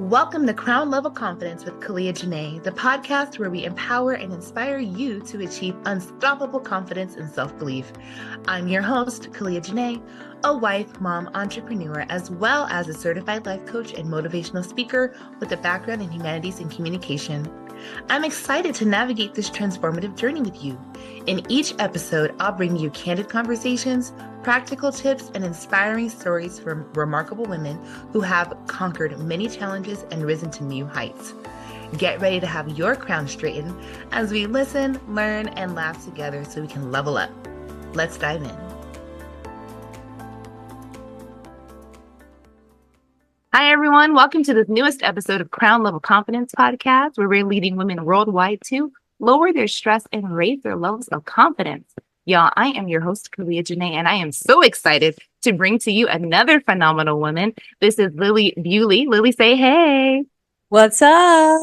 Welcome to Crown Level Confidence with Caliah Jinaye, the podcast where we empower and inspire you to achieve unstoppable confidence and self-belief. I'm your host, Caliah Jinaye, a wife, mom, entrepreneur, as well as a certified life coach and motivational speaker with a background in humanities and communication. I'm excited to navigate this transformative journey with you. In each episode, I'll bring you candid conversations, practical tips, and inspiring stories from remarkable women who have conquered many challenges and risen to new heights. Get ready to have your crown straightened as we listen, learn, and laugh together so we can level up. Let's dive in. Hi, everyone. Welcome to this newest episode of Crown Level Confidence Podcast, where we're leading women worldwide to lower their stress and raise their levels of confidence. Y'all, I am your host, Caliah Jinaye, and I am so excited to bring to you another phenomenal woman. This is Lilli Bewley. Lilli, say hey. What's up?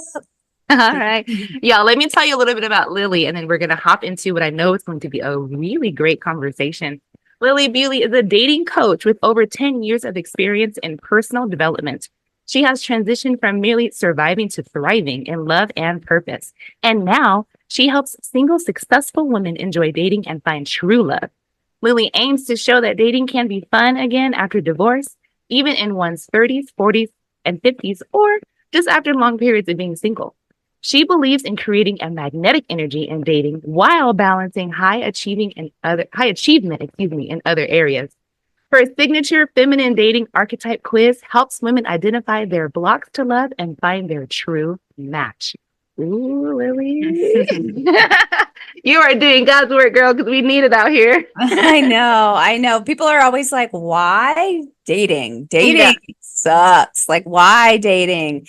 All right. Y'all, let me tell you a little bit about Lilli, and then we're going to hop into what I know is going to be a really great conversation. Lilli Bewley is a dating coach with over 10 years of experience in personal development. She has transitioned from merely surviving to thriving in love and purpose. And now she helps single, successful women enjoy dating and find true love. Lilli aims to show that dating can be fun again after divorce, even in one's 30s, 40s, and 50s, or just after long periods of being single. She believes in creating a magnetic energy in dating while balancing high achievement in other areas. Her signature Feminine Dating Archetype quiz helps women identify their blocks to love and find their true match. Ooh, Lilli. You are doing God's work, girl, because we need it out here. I know. People are always like, why dating? Dating sucks. Like, why dating?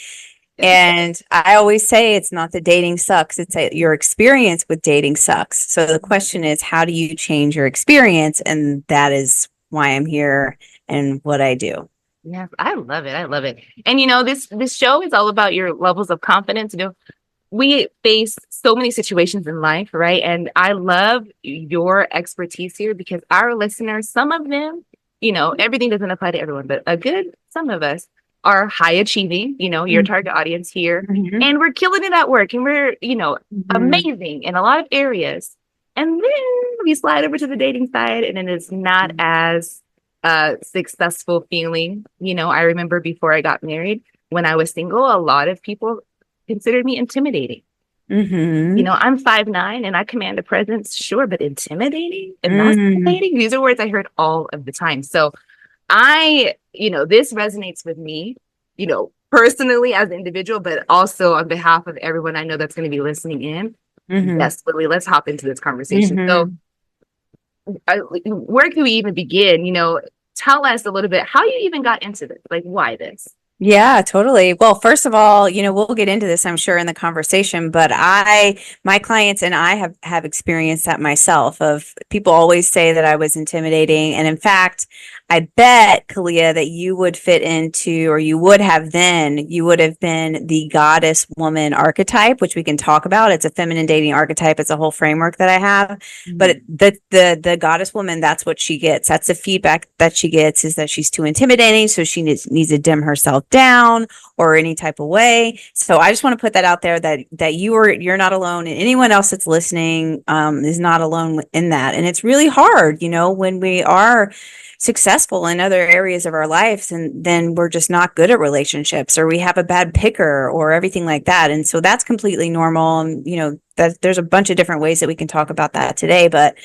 And I always say it's not that dating sucks. It's your experience with dating sucks. So the question is, how do you change your experience? And that is why I'm here and what I do. Yes, I love it. I love it. And, this show is all about your levels of confidence. We face so many situations in life, right? And I love your expertise here because our listeners, some of them, everything doesn't apply to everyone, but some of us are high achieving, your target audience here, and we're killing it at work, and we're, amazing in a lot of areas. And then we slide over to the dating side, and then it's not as successful feeling. I remember before I got married, when I was single, a lot of people considered me intimidating. I'm 5'9" and I command a presence, sure, but intimidating, emasculating. These are words I heard all of the time. So this resonates with me, personally as an individual, but also on behalf of everyone I know that's going to be listening in. Yes, Lilli, let's hop into this conversation. So where can we even begin? Tell us a little bit how you even got into this, like why this? Yeah, totally. Well, first of all, we'll get into this, I'm sure, in the conversation, but my clients and I have experienced that myself. Of people always say that I was intimidating. And in fact, I bet, Caliah, that you would fit into, or you would have been the goddess woman archetype, which we can talk about. It's a feminine dating archetype. It's a whole framework that I have. But the goddess woman, that's what she gets. That's the feedback that she gets, is that she's too intimidating. So she needs to dim herself down or any type of way. So I just want to put that out there, that you're not alone, and anyone else that's listening is not alone in that. And it's really hard, when we are successful in other areas of our lives, and then we're just not good at relationships, or we have a bad picker, or everything like that. And so that's completely normal. And that there's a bunch of different ways that we can talk about that today. But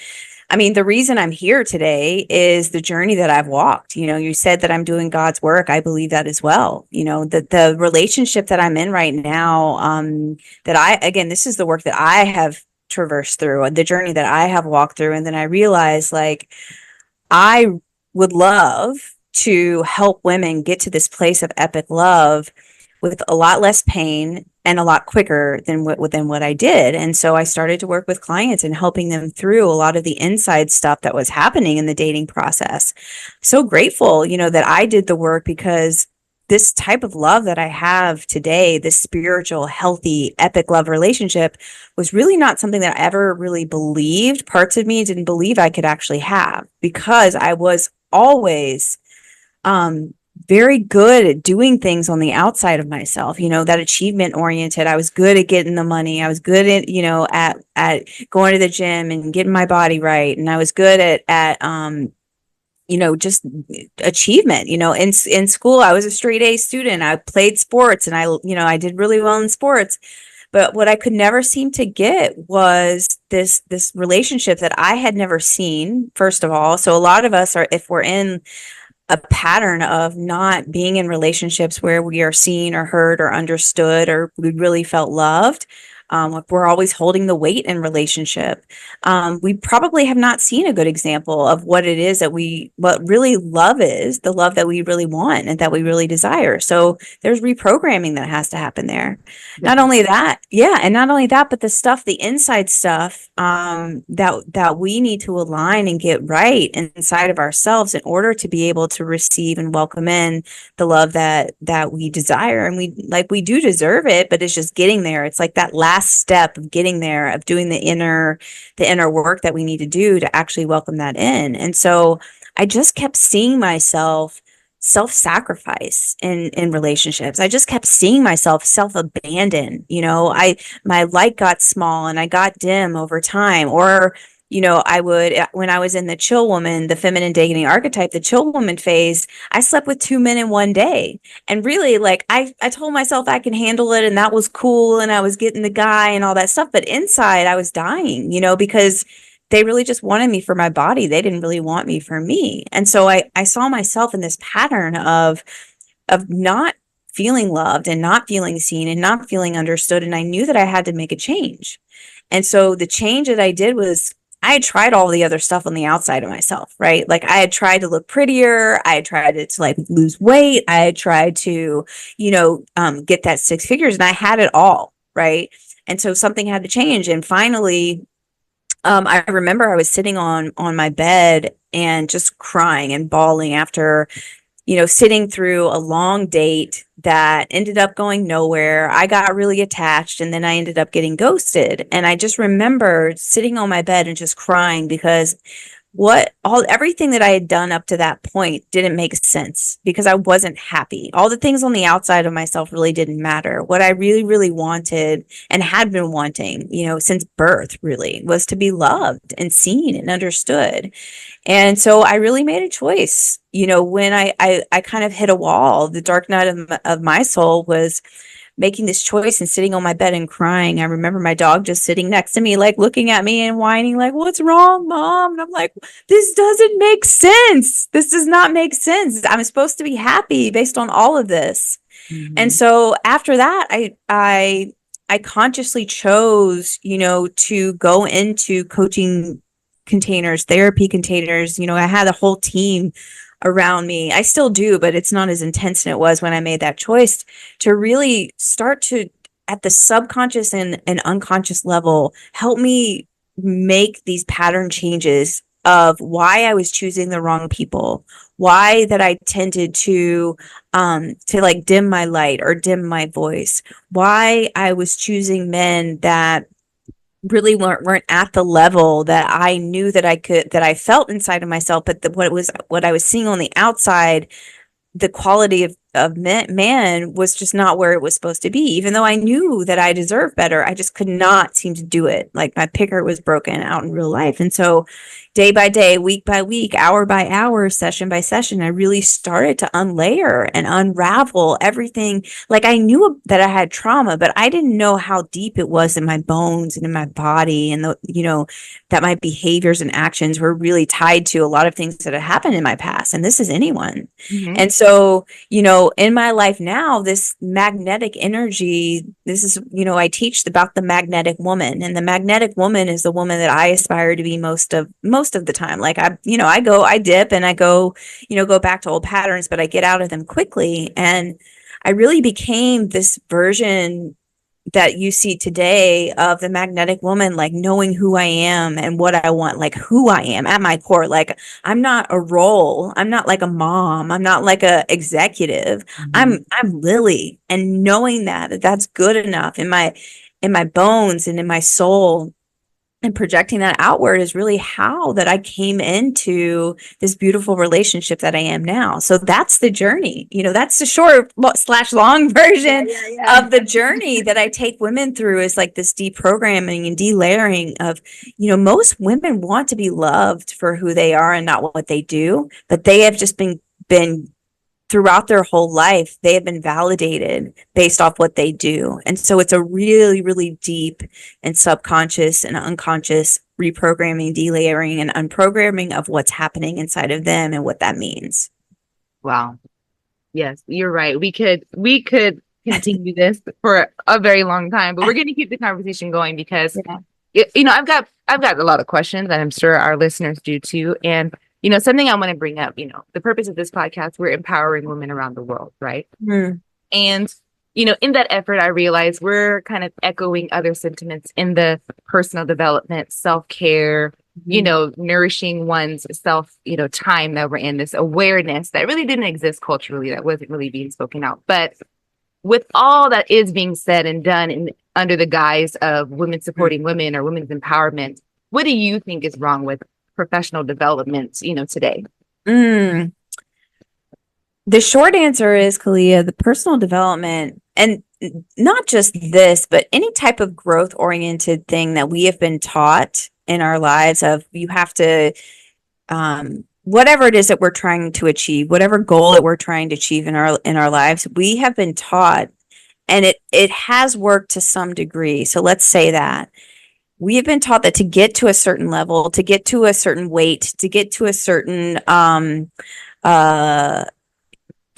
I mean, the reason I'm here today is the journey that I've walked. You said that I'm doing God's work. I believe that as well. That the relationship that I'm in right now, this is the work that I have traversed through, the journey that I have walked through. And then I realized, like, I would love to help women get to this place of epic love with a lot less pain and a lot quicker than what I did. And so I started to work with clients and helping them through a lot of the inside stuff that was happening in the dating process. So grateful, that I did the work, because this type of love that I have today, this spiritual, healthy, epic love relationship, was really not something that I ever really believed. Parts of me didn't believe I could actually have, because I was always very good at doing things on the outside of myself, that achievement oriented. I was good at getting the money. I was good at, at going to the gym and getting my body right. And I was good at just achievement. In school, I was a straight A student. I played sports and I did really well in sports. But what I could never seem to get was this relationship that I had never seen, first of all. So a lot of us are, if we're in a pattern of not being in relationships where we are seen or heard or understood or we really felt loved. If we're always holding the weight in relationship, we probably have not seen a good example of what it is what really love is, the love that we really want and that we really desire. So there's reprogramming that has to happen there. Not only that, yeah, and not only that, but the inside stuff, that we need to align and get right inside of ourselves in order to be able to receive and welcome in the love that we desire. And we do deserve it, but it's just getting there. It's like that last step of getting there, of doing the inner work that we need to do to actually welcome that in. And so I just kept seeing myself self-sacrifice in relationships. I just kept seeing myself self-abandon. My light got small and I got dim over time. Or I would, when I was in the chill woman, the feminine dating archetype, the chill woman phase, I slept with 2 men in one day. And really, like, I told myself I can handle it and that was cool. And I was getting the guy and all that stuff. But inside I was dying, because they really just wanted me for my body. They didn't really want me for me. And so I saw myself in this pattern of not feeling loved and not feeling seen and not feeling understood. And I knew that I had to make a change. And so the change that I did was I had tried all the other stuff on the outside of myself, right? Like I had tried to look prettier. I had tried to like lose weight. I had tried to, get that 6 figures, and I had it all, right? And so something had to change. And finally, I remember I was sitting on my bed and just crying and bawling after, sitting through a long date that ended up going nowhere. I got really attached and then I ended up getting ghosted. And I just remember sitting on my bed and just crying because everything that I had done up to that point didn't make sense because I wasn't happy. All the things on the outside of myself really didn't matter. What I really, really wanted and had been wanting, since birth really was to be loved and seen and understood. And so I really made a choice, when I kind of hit a wall. The dark night of my soul was making this choice and sitting on my bed and crying. I remember my dog just sitting next to me, like looking at me and whining, like, "What's wrong, Mom?" And I'm like, "This doesn't make sense. This does not make sense. I'm supposed to be happy based on all of this." Mm-hmm. And so after that, I consciously chose, to go into coaching containers, therapy containers. I had a whole team around me. I still do, but it's not as intense as it was when I made that choice to really start to, at the subconscious and unconscious level, help me make these pattern changes of why I was choosing the wrong people, why that I tended to like dim my light or dim my voice, why I was choosing men that really weren't at the level that I knew that I felt inside of myself, but what I was seeing on the outside, the quality of man was just not where it was supposed to be. Even though I knew that I deserved better, I just could not seem to do it. Like my picker was broken out in real life. And so day by day, week by week, hour by hour, session by session, I really started to unlayer and unravel everything. Like I knew that I had trauma, but I didn't know how deep it was in my bones and in my body, and that my behaviors and actions were really tied to a lot of things that had happened in my past. And this is anyone. Mm-hmm. And so, in my life now, this magnetic energy, this is, I teach about the magnetic woman, and the magnetic woman is the woman that I aspire to be most of the time. Like I dip and I go back to old patterns, but I get out of them quickly. And I really became this version that you see today of the magnetic woman, like knowing who I am and what I want, like who I am at my core. Like I'm not a role. I'm not like a mom. I'm not like a executive. Mm-hmm. I'm Lilli, and knowing that that's good enough in my bones and in my soul and projecting that outward is really how that I came into this beautiful relationship that I am now. So that's the journey. That's the short slash long version of the journey that I take women through, is like this deprogramming and delayering of, most women want to be loved for who they are and not what they do, but they have just been throughout their whole life, they have been validated based off what they do. And so it's a really, really deep and subconscious and unconscious reprogramming, delayering, and unprogramming of what's happening inside of them and what that means. Wow. Yes, you're right. We could continue this for a very long time, but we're going to keep the conversation going because I've got a lot of questions, and I'm sure our listeners do too. And something I want to bring up, the purpose of this podcast, we're empowering women around the world, right? Mm. And, in that effort, I realize we're kind of echoing other sentiments in the personal development, self-care, nourishing one's self, time that we're in, this awareness that really didn't exist culturally, that wasn't really being spoken out. But with all that is being said and done under the guise of women supporting women or women's empowerment, what do you think is wrong with professional development, today? The short answer is, Caliah, the personal development, and not just this, but any type of growth oriented thing that we have been taught in our lives of, you have to, whatever it is that we're trying to achieve, whatever goal that we're trying to achieve in our lives, we have been taught, and it has worked to some degree. So let's say that we have been taught that to get to a certain level, to get to a certain weight, to get to a certain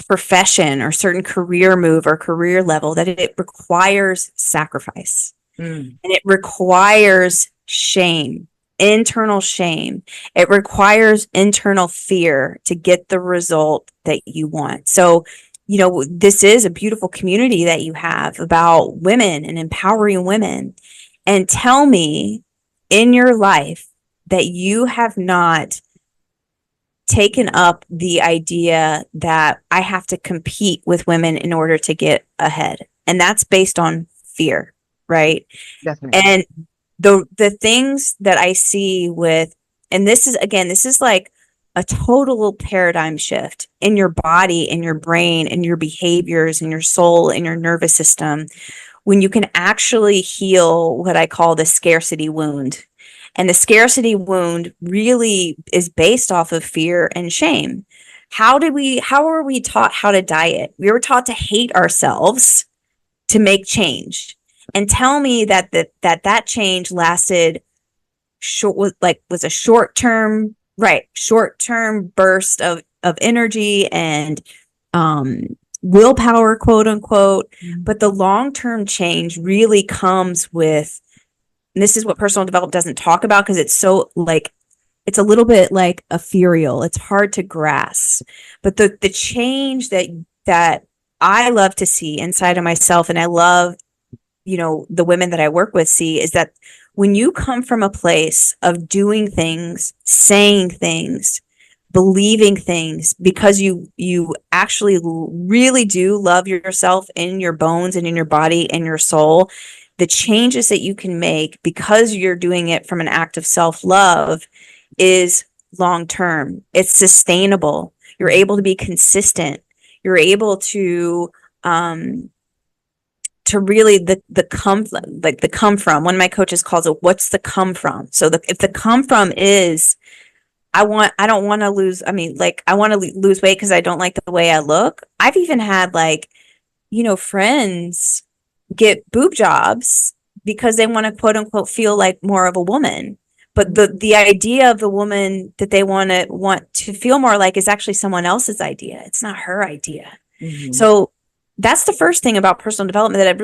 profession or certain career move or career level, that it requires sacrifice. And it requires shame, internal shame. It requires internal fear to get the result that you want. So, this is a beautiful community that you have about women and empowering women. And tell me in your life that you have not taken up the idea that I have to compete with women in order to get ahead. And that's based on fear, right? Definitely. And the things that I see with, and this is like a total paradigm shift in your body, in your brain, in your behaviors, in your soul, in your nervous system, when you can actually heal what I call the scarcity wound. And the scarcity wound really is based off of fear and shame. How are we taught how to diet? We were taught to hate ourselves to make change. And tell me that that change lasted was a short-term burst of energy and willpower, quote unquote. But the long-term change really comes with, and this is what personal development doesn't talk about because it's so it's a little bit like ethereal. It's hard to grasp. But the change that I love to see inside of myself, and I love, the women that I work with see, is that when you come from a place of doing things, saying things, believing things, because you actually really do love yourself in your bones and in your body and your soul, the changes that you can make because you're doing it from an act of self-love is long-term. It's sustainable. You're able to be consistent. You're able to really the come from. One of my coaches calls it, what's the come from? So if the come from is, I don't want to lose, I want to lose weight because I don't like the way I look. I've even had friends get boob jobs because they want to quote unquote feel like more of a woman. But the idea of the woman that they want to feel more like is actually someone else's idea. It's not her idea. Mm-hmm. So that's the first thing about personal development that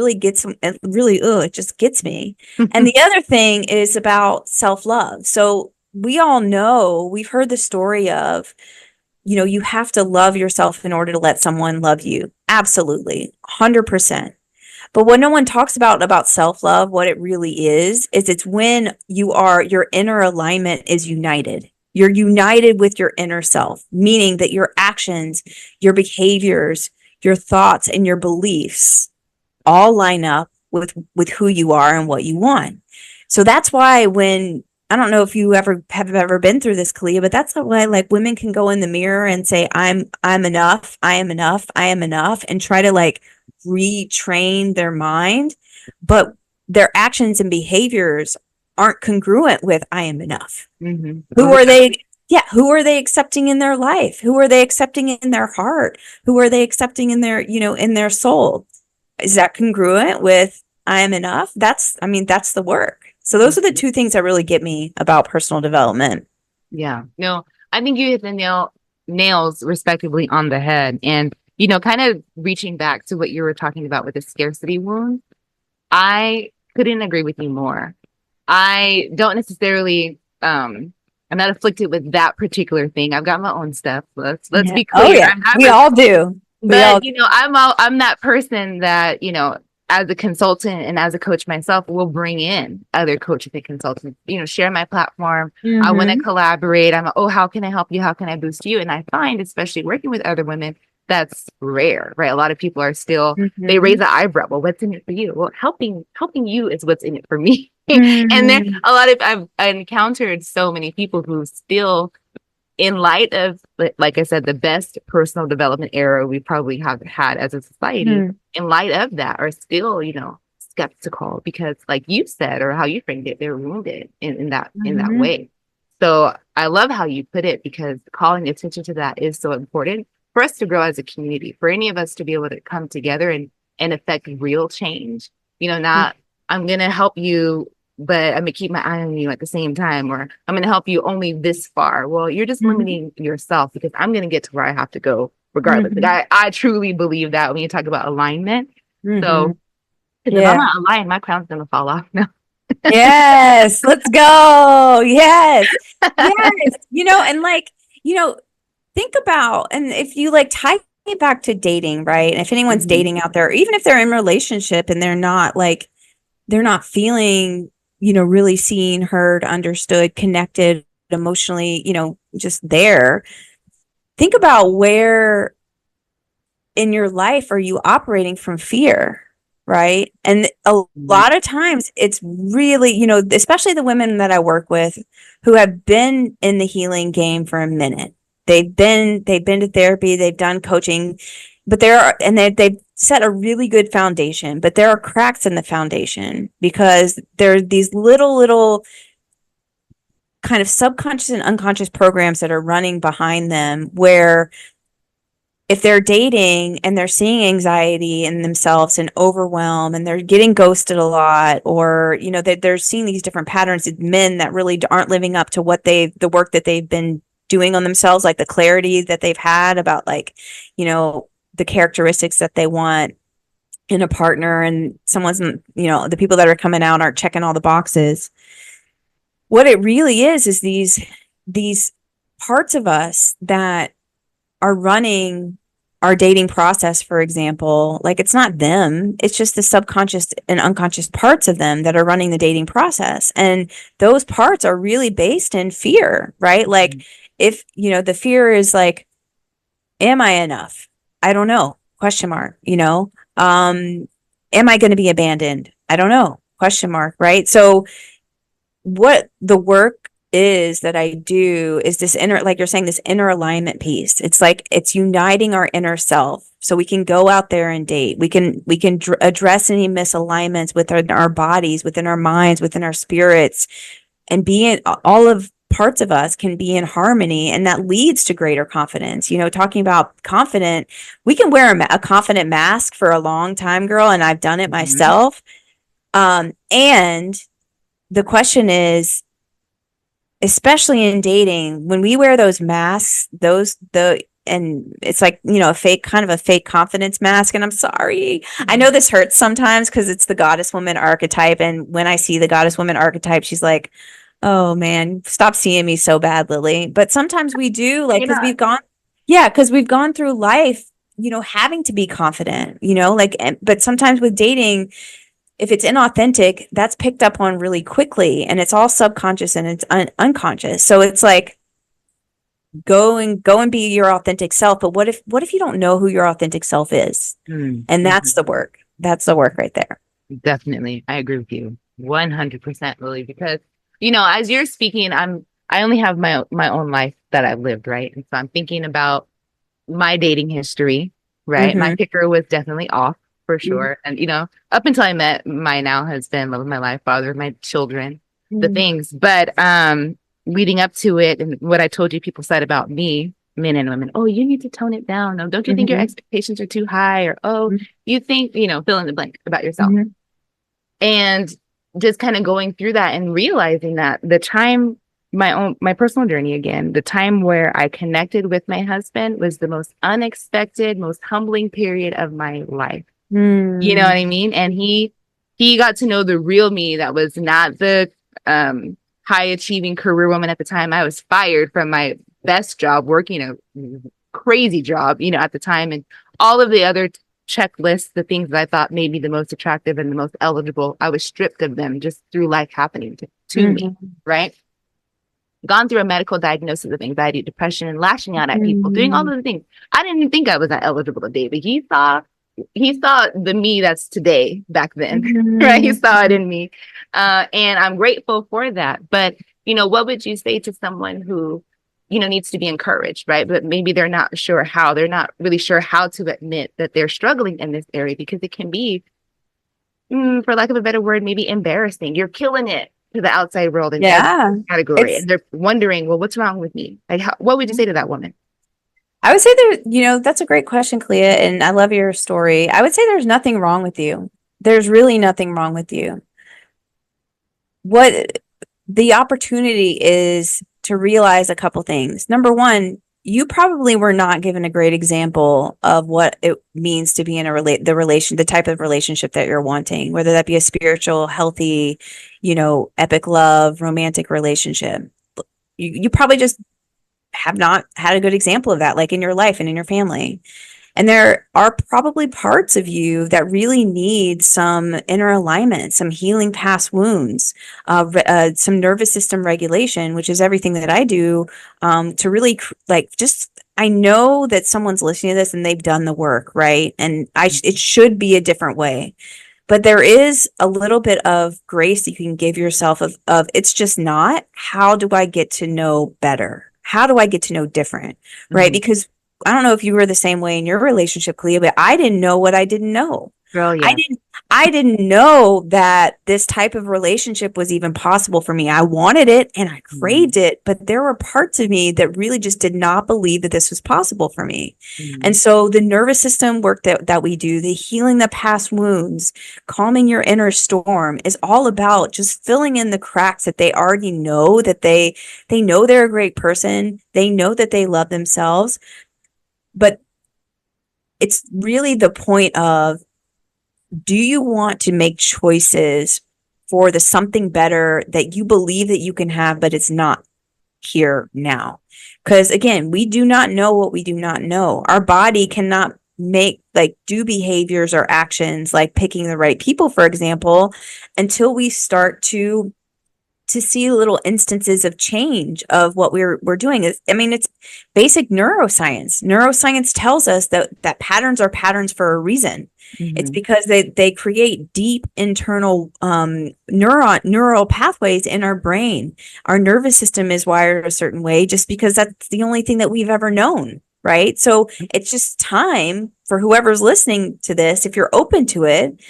it just gets me. And the other thing is about self-love. So we all know, we've heard the story of, you have to love yourself in order to let someone love you. Absolutely. 100%. But what no one talks about self-love, what it really is it's when your inner alignment is united. You're united with your inner self, meaning that your actions, your behaviors, your thoughts, and your beliefs all line up with who you are and what you want. So that's why when, I don't know if you have ever been through this, Caliah, but that's why like women can go in the mirror and say, I'm enough, I am enough, I am enough, and try to like retrain their mind, but their actions and behaviors aren't congruent with I am enough. Mm-hmm. Who are they? Yeah. Who are they accepting in their life? Who are they accepting in their heart? Who are they accepting in their, in their soul? Is that congruent with I am enough? I mean, that's the work. So those are the two things that really get me about personal development. Yeah. No, I think you hit the nails respectively on the head. And, kind of reaching back to what you were talking about with the scarcity wound, I couldn't agree with you more. I don't necessarily, I'm not afflicted with that particular thing. I've got my own stuff. Let's be clear. Oh yeah, we all do. But I'm that person that, as a consultant and as a coach myself, will bring in other coaches and consultants, share my platform. I want to collaborate. How can I help you? How can I boost you? And I find, especially working with other women, that's rare, right? A lot of people are still, they raise an eyebrow. Well, what's in it for you? Well, helping you is what's in it for me. And then I've encountered so many people who still, in light of, like I said, the best personal development era we probably have had as a society, in light of that, are still, skeptical because, like you said, or how you framed it, they're wounded in that way. So I love how you put it, because calling attention to that is so important for us to grow as a community, for any of us to be able to come together and affect real change. Not I'm going to help you, but I'm gonna keep my eye on you at the same time, or I'm gonna help you only this far. Well, you're just limiting yourself, because I'm gonna get to where I have to go regardless. Like I truly believe that when you talk about alignment. So if I'm not aligned, my crown's gonna fall off now. Yes, let's go. Yes. And like, think about, and if you like tie it back to dating, right? And if anyone's dating out there, or even if they're in a relationship and they're not feeling, really seen, heard, understood, connected emotionally, just there. Think about where in your life are you operating from fear, right? And a lot of times it's really, especially the women that I work with who have been in the healing game for a minute. They've been to therapy, they've done coaching, but they've set a really good foundation, but there are cracks in the foundation because there are these little kind of subconscious and unconscious programs that are running behind them, where if they're dating and they're seeing anxiety in themselves and overwhelm, and they're getting ghosted a lot, or they're seeing these different patterns of men that really aren't living up to the work that they've been doing on themselves, like the clarity that they've had about the characteristics that they want in a partner, and someone's, the people that are coming out aren't checking all the boxes. What it really is these parts of us that are running our dating process, for example. Like, it's not them, it's just the subconscious and unconscious parts of them that are running the dating process. And those parts are really based in fear, right? Like, if, the fear is like, am I enough? I don't know. Question mark. Am I going to be abandoned? I don't know. Question mark. Right. So what the work is that I do is this inner, like you're saying, this inner alignment piece. It's like, it's uniting our inner self so we can go out there and date. We can address any misalignments within our bodies, within our minds, within our spirits, and all of parts of us can be in harmony, and that leads to greater confidence. Talking about confident, we can wear a confident mask for a long time, girl, and I've done it myself. And the question is, especially in dating, when we wear those masks, and it's like, a fake confidence mask. And I'm sorry, I know this hurts sometimes because it's the goddess woman archetype. And when I see the goddess woman archetype, she's like, oh man, stop seeing me so bad, Lilli. But sometimes we do, like, because we've gone through life, having to be confident, but sometimes with dating, if it's inauthentic, that's picked up on really quickly, and it's all subconscious and it's unconscious. So it's like, go and be your authentic self. But what if you don't know who your authentic self is? And that's the work. That's the work right there. Definitely. I agree with you. 100%, Lily, because as you're speaking, I only have my own life that I've lived, right? And so I'm thinking about my dating history, right? My Mm-hmm. picker was definitely off for sure. And up until I met my now husband, love of my life, father of my children, the Mm-hmm. things. But leading up to it and what I told you people said about me, men and women, oh, you need to tone it down. No, don't you think your Mm-hmm. expectations are too high? Or oh, you think, fill in the blank about yourself. Mm-hmm. And just kind of going through that and realizing that the time, my personal journey again, the time where I connected with my husband was the most unexpected, most humbling period of my life. You know Mm-hmm. what I mean? And he got to know the real me that was not the high achieving career woman at the time. I was fired from my best job, working a crazy job, at the time, and all of the other checklists, the things that I thought made me the most attractive and the most eligible, I was stripped of them just through life happening to me, right? Gone through a medical diagnosis of anxiety, depression, and lashing out at people, doing all Mm-hmm. of the things. I didn't even think I was that eligible to date, but he saw the me that's today back then, right? He saw it in me. And I'm grateful for that. But, what would you say to someone who, needs to be encouraged, right? But maybe they're not sure how, they're not really sure how to admit that they're struggling in this area because it can be, for lack of a better word, maybe embarrassing. You're killing it to the outside world in every Yeah. category. It's And they're wondering, well, what's wrong with me? Like, what would you say to that woman? I would say that's a great question, Clea, and I love your story. I would say there's nothing wrong with you. There's really nothing wrong with you. What the opportunity is to realize a couple things. Number one, you probably were not given a great example of what it means to be in the type of relationship that you're wanting, whether that be a spiritual, healthy, epic love, romantic relationship. You probably just have not had a good example of that, like in your life and in your family. And there are probably parts of you that really need some inner alignment, some healing past wounds, some nervous system regulation, which is everything that I do to really I know that someone's listening to this and they've done the work, right? And it should be a different way. But there is a little bit of grace that you can give yourself of it's just not, how do I get to know better? How do I get to know different? Right? Mm-hmm. Because I don't know if you were the same way in your relationship, Clea, but I didn't know what I didn't know. Girl, I yes. didn't I didn't know that this type of relationship was even possible for me. I wanted it and I Mm-hmm. craved it, but there were parts of me that really just did not believe that this was possible for me. And so the nervous system work that we do, the healing the past wounds, calming your inner storm is all about just filling in the cracks that they already know that they know they're a great person. They know that they love themselves, but it's really the point of, do you want to make choices for the something better that you believe that you can have, but it's not here now? Because again, we do not know what we do not know. Our body cannot do behaviors or actions like picking the right people, for example, until we start to see little instances of change of what we're doing. It's basic neuroscience. Neuroscience tells us that patterns are patterns for a reason. It's Mm-hmm. because they create deep internal neural pathways in our brain. Our nervous system is wired a certain way just because that's the only thing that we've ever known, right? So it's just time for whoever's listening to this, if you're open to it,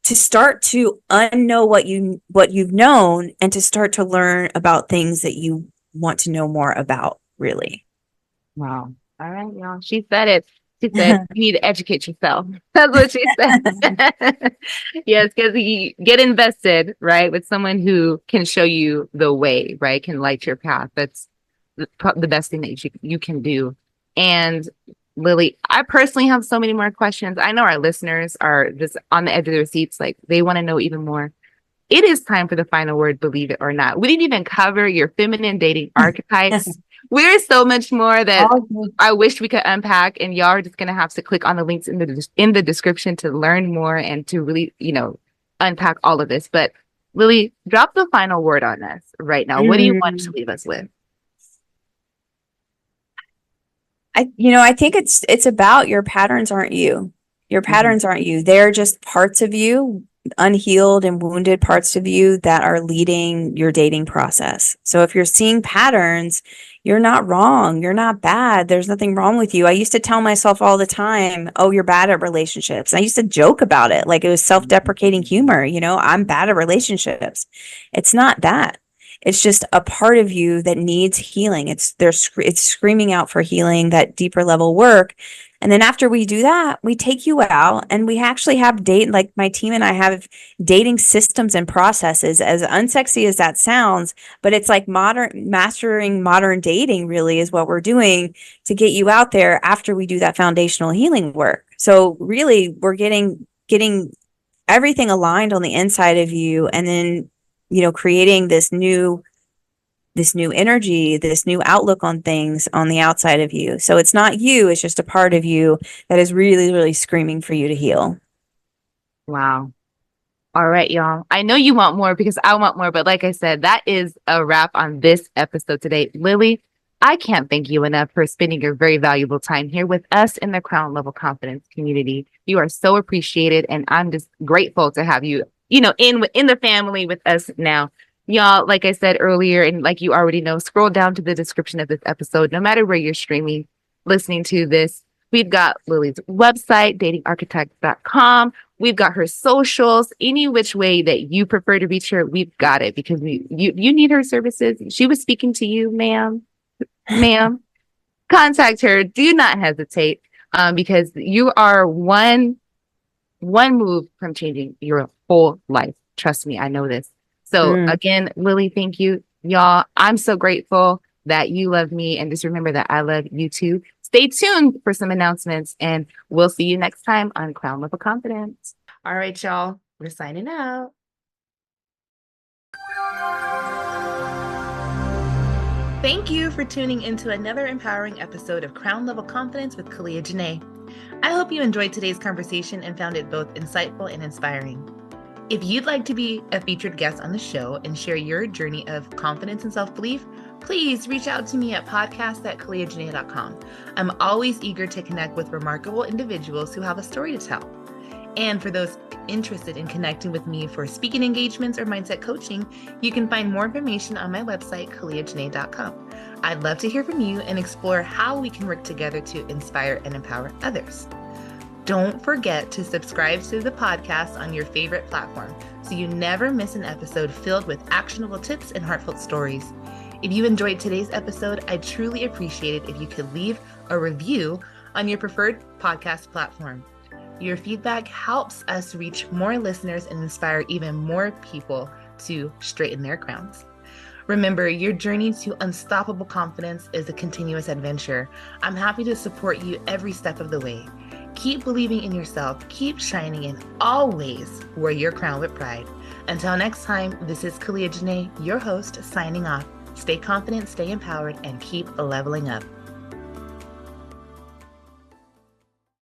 to start to unknow what you've known and to start to learn about things that you want to know more about, really. Wow. All right, y'all. She said it. She said, you need to educate yourself. That's what she said. Yes, because you get invested, right, with someone who can show you the way, right, can light your path. That's the best thing that you can do. And Lily, I personally have so many more questions. I know our listeners are just on the edge of their seats, like they want to know even more. It is time for the final word, believe it or not. We didn't even cover your feminine dating archetypes. There's so much more that I wish we could unpack, and y'all are just gonna have to click on the links in the description to learn more and to really, unpack all of this. But Lily, drop the final word on us right now. What do you want to leave us with? I think it's about your patterns aren't you. Your Mhm. patterns aren't you. They're just parts of you unhealed and wounded parts of you that are leading your dating process. So if you're seeing patterns, you're not wrong. You're not bad. There's nothing wrong with you. I used to tell myself all the time, oh, you're bad at relationships. I used to joke about it. Like it was self-deprecating humor. I'm bad at relationships. It's not that. It's just a part of you that needs healing. It's screaming out for healing, that deeper level work. And then after we do that, we take you out and we actually have like my team and I have dating systems and processes, as unsexy as that sounds, but it's like mastering modern dating really is what we're doing to get you out there after we do that foundational healing work. So really we're getting everything aligned on the inside of you, and then, creating this new energy, this new outlook on things on the outside of you. So it's not you, it's just a part of you that is really, really screaming for you to heal. Wow. All right, y'all. I know you want more because I want more, but like I said, that is a wrap on this episode today. Lilli, I can't thank you enough for spending your very valuable time here with us in the Crown Level Confidence community. You are so appreciated, and I'm just grateful to have you, in the family with us now. Y'all, like I said earlier, and like you already know, scroll down to the description of this episode. No matter where you're streaming, listening to this, we've got Lilli's website, datingarchetypes.com. We've got her socials. Any which way that you prefer to reach her, we've got it, because you need her services. She was speaking to you, ma'am. Contact her. Do not hesitate, because you are one move from changing your whole life. Trust me, I know this. So again, Lilli, thank you. Y'all, I'm so grateful that you love me, and just remember that I love you too. Stay tuned for some announcements, and we'll see you next time on Crown Level Confidence. All right, y'all, we're signing out. Thank you for tuning into another empowering episode of Crown Level Confidence with Caliah Jinaye. I hope you enjoyed today's conversation and found it both insightful and inspiring. If you'd like to be a featured guest on the show and share your journey of confidence and self-belief, please reach out to me at podcast@caliahjinaye.com. I'm always eager to connect with remarkable individuals who have a story to tell. And for those interested in connecting with me for speaking engagements or mindset coaching, you can find more information on my website, caliahjinaye.com. I'd love to hear from you and explore how we can work together to inspire and empower others. Don't forget to subscribe to the podcast on your favorite platform so you never miss an episode filled with actionable tips and heartfelt stories. If you enjoyed today's episode, I'd truly appreciate it if you could leave a review on your preferred podcast platform. Your feedback helps us reach more listeners and inspire even more people to straighten their crowns. Remember, your journey to unstoppable confidence is a continuous adventure. I'm happy to support you every step of the way. Keep believing in yourself, keep shining, and always wear your crown with pride. Until next time, this is Caliah Jinaye, your host, signing off. Stay confident, stay empowered, and keep leveling up.